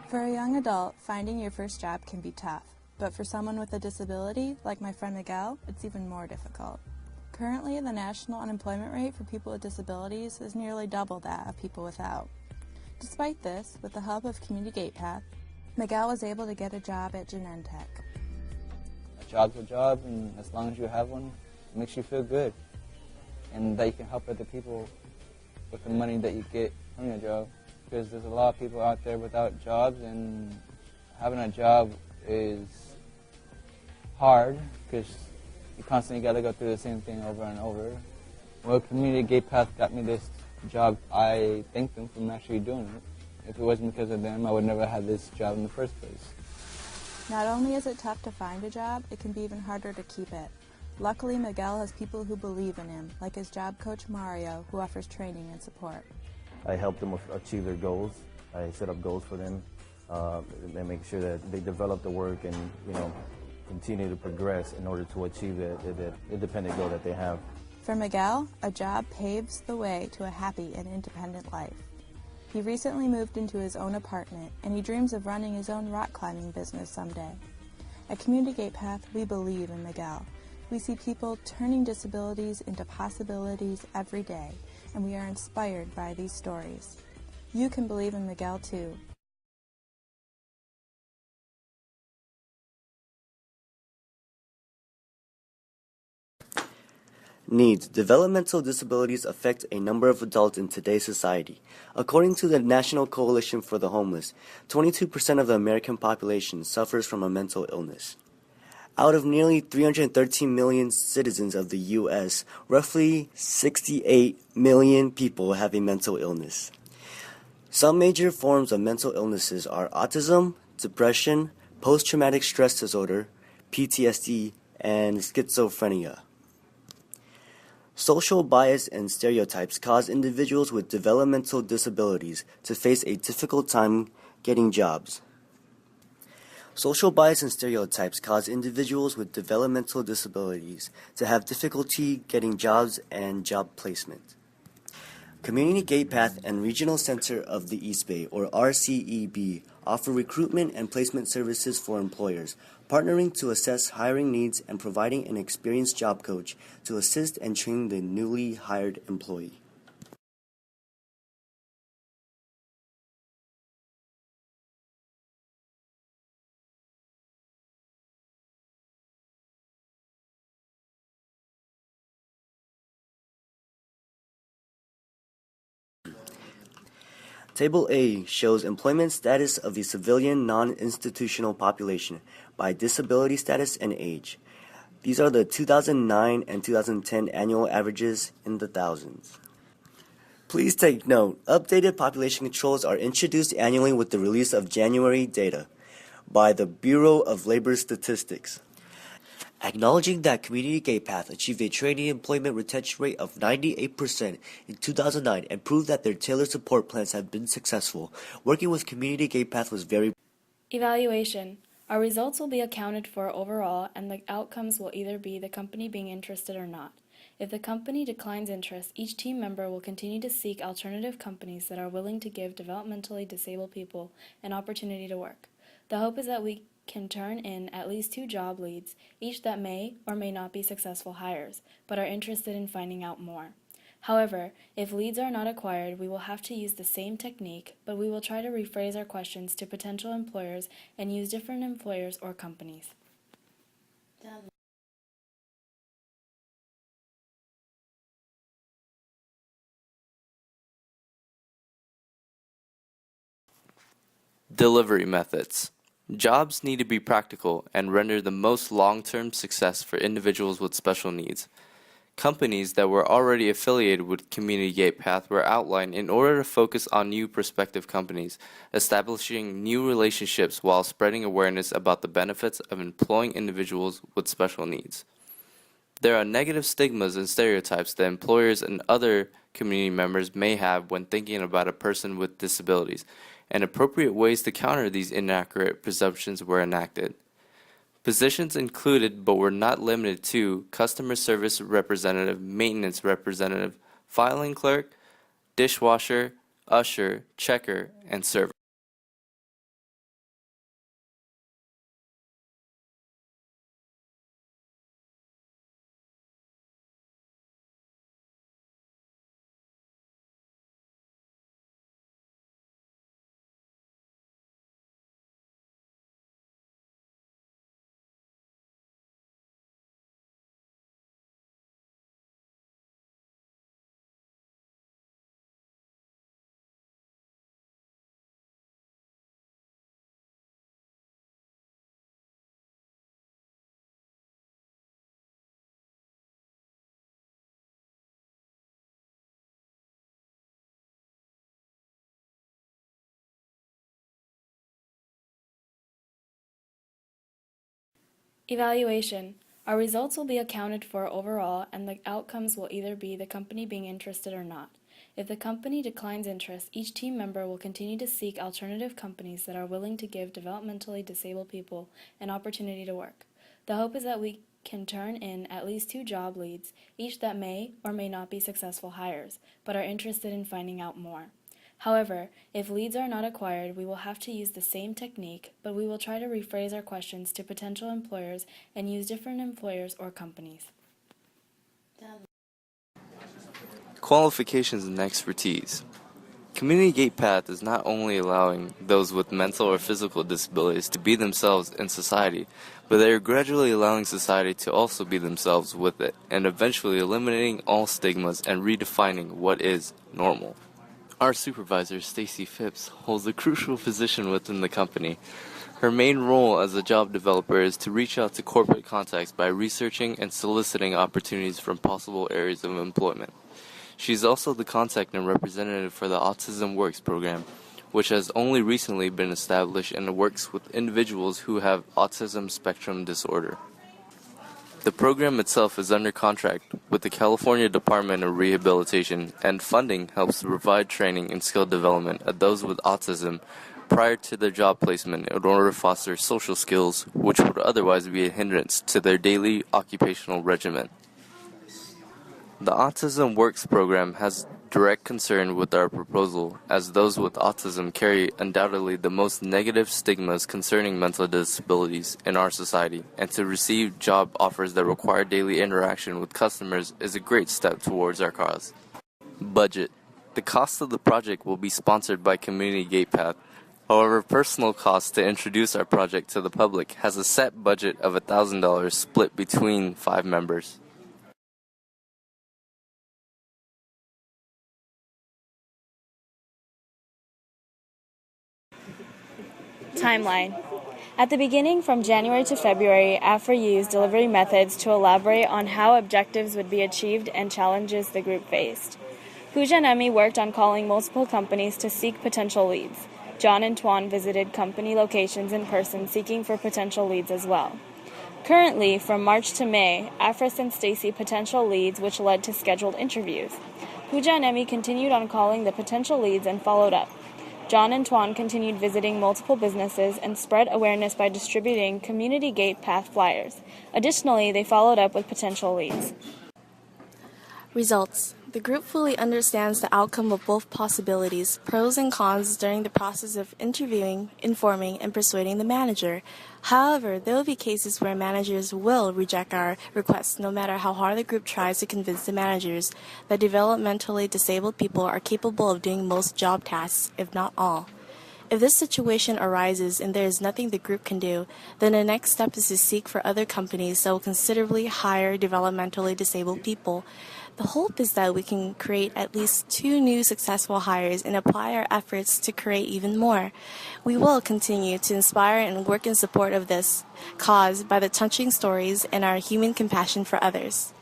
For a young adult, finding your first job can be tough, but for someone with a disability, like my friend Miguel, it's even more difficult. Currently, the national unemployment rate for people with disabilities is nearly double that of people without. Despite this, with the help of Community GatePath, Miguel was able to get a job at Genentech. A job's a job, and as long as you have one, it makes you feel good, and that you can help other people with the money that you get from your job. Because there's a lot of people out there without jobs, and having a job is hard because you constantly got to go through the same thing over and over. Well, Community GatePath got me this job. I thank them for actually doing it. If it wasn't because of them, I would never have this job in the first place. Not only is it tough to find a job, it can be even harder to keep it. Luckily, Miguel has people who believe in him, like his job coach Mario, who offers training and support. I help them achieve their goals. I set up goals for them and make sure that they develop the work and, continue to progress in order to achieve the independent goal that they have. For Miguel, a job paves the way to a happy and independent life. He recently moved into his own apartment, and he dreams of running his own rock climbing business someday. At Community GatePath, we believe in Miguel. We see people turning disabilities into possibilities every day, and we are inspired by these stories. You can believe in Miguel too. Needs. Developmental disabilities affect a number of adults in today's society. According to the National Coalition for the Homeless, 22% of the American population suffers from a mental illness. Out of nearly 313 million citizens of the U.S., roughly 68 million people have a mental illness. Some major forms of mental illnesses are autism, depression, post-traumatic stress disorder, PTSD, and schizophrenia. Social bias and stereotypes cause individuals with developmental disabilities to face a difficult time getting jobs. Social bias and stereotypes cause individuals with developmental disabilities to have difficulty getting jobs and job placement. Community GatePath and Regional Center of the East Bay, or RCEB, offer recruitment and placement services for employers, partnering to assess hiring needs and providing an experienced job coach to assist and train the newly hired employee. Table A shows employment status of the civilian non-institutional population by disability status and age. These are the 2009 and 2010 annual averages in the thousands. Please take note, updated population controls are introduced annually with the release of January data by the Bureau of Labor Statistics. Acknowledging that Community GatePath achieved a trainee employment retention rate of 98% in 2009 and proved that their tailored support plans have been successful, working with Community GatePath was very... Evaluation. Our results will be accounted for overall, and the outcomes will either be the company being interested or not. If the company declines interest, each team member will continue to seek alternative companies that are willing to give developmentally disabled people an opportunity to work. The hope is that we can turn in at least 2 job leads, each that may or may not be successful hires, but are interested in finding out more. However, if leads are not acquired, we will have to use the same technique, but we will try to rephrase our questions to potential employers and use different employers or companies. Delivery methods. Jobs need to be practical and render the most long-term success for individuals with special needs. Companies that were already affiliated with Community GatePath were outlined in order to focus on new prospective companies, establishing new relationships while spreading awareness about the benefits of employing individuals with special needs. There are negative stigmas and stereotypes that employers and other community members may have when thinking about a person with disabilities, and appropriate ways to counter these inaccurate presumptions were enacted. Positions included but were not limited to customer service representative, maintenance representative, filing clerk, dishwasher, usher, checker, and server. Evaluation. Our results will be accounted for overall, and the outcomes will either be the company being interested or not. If the company declines interest, each team member will continue to seek alternative companies that are willing to give developmentally disabled people an opportunity to work. The hope is that we can turn in at least 2 job leads, each that may or may not be successful hires, but are interested in finding out more. However, if leads are not acquired, we will have to use the same technique, but we will try to rephrase our questions to potential employers and use different employers or companies. Qualifications and expertise. Community Gate Path is not only allowing those with mental or physical disabilities to be themselves in society, but they are gradually allowing society to also be themselves with it, and eventually eliminating all stigmas and redefining what is normal. Our supervisor, Stacy Phipps, holds a crucial position within the company. Her main role as a job developer is to reach out to corporate contacts by researching and soliciting opportunities from possible areas of employment. She is also the contact and representative for the Autism Works program, which has only recently been established and works with individuals who have autism spectrum disorder. The program itself is under contract with the California Department of Rehabilitation, and funding helps to provide training and skill development of those with autism prior to their job placement in order to foster social skills which would otherwise be a hindrance to their daily occupational regimen. The Autism Works program has direct concern with our proposal, as those with autism carry undoubtedly the most negative stigmas concerning mental disabilities in our society, and to receive job offers that require daily interaction with customers is a great step towards our cause. Budget. The cost of the project will be sponsored by Community Gate Path. However, personal cost to introduce our project to the public has a set budget of $1,000 split between 5 members. Timeline. At the beginning, from January to February, AFRA used delivery methods to elaborate on how objectives would be achieved and challenges the group faced. Pooja and Emmy worked on calling multiple companies to seek potential leads. John and Tuan visited company locations in person seeking for potential leads as well. Currently, from March to May, AFRA sent Stacy potential leads which led to scheduled interviews. Pooja and Emmy continued on calling the potential leads and followed up. John and Tuan continued visiting multiple businesses and spread awareness by distributing Community Gate Path flyers. Additionally, they followed up with potential leads. Results. The group fully understands the outcome of both possibilities, pros and cons, during the process of interviewing, informing, and persuading the manager. However, there will be cases where managers will reject our requests, no matter how hard the group tries to convince the managers that developmentally disabled people are capable of doing most job tasks, if not all. If this situation arises and there is nothing the group can do, then the next step is to seek for other companies that will considerably hire developmentally disabled people. The hope is that we can create at least 2 new successful hires and apply our efforts to create even more. We will continue to inspire and work in support of this cause by the touching stories and our human compassion for others.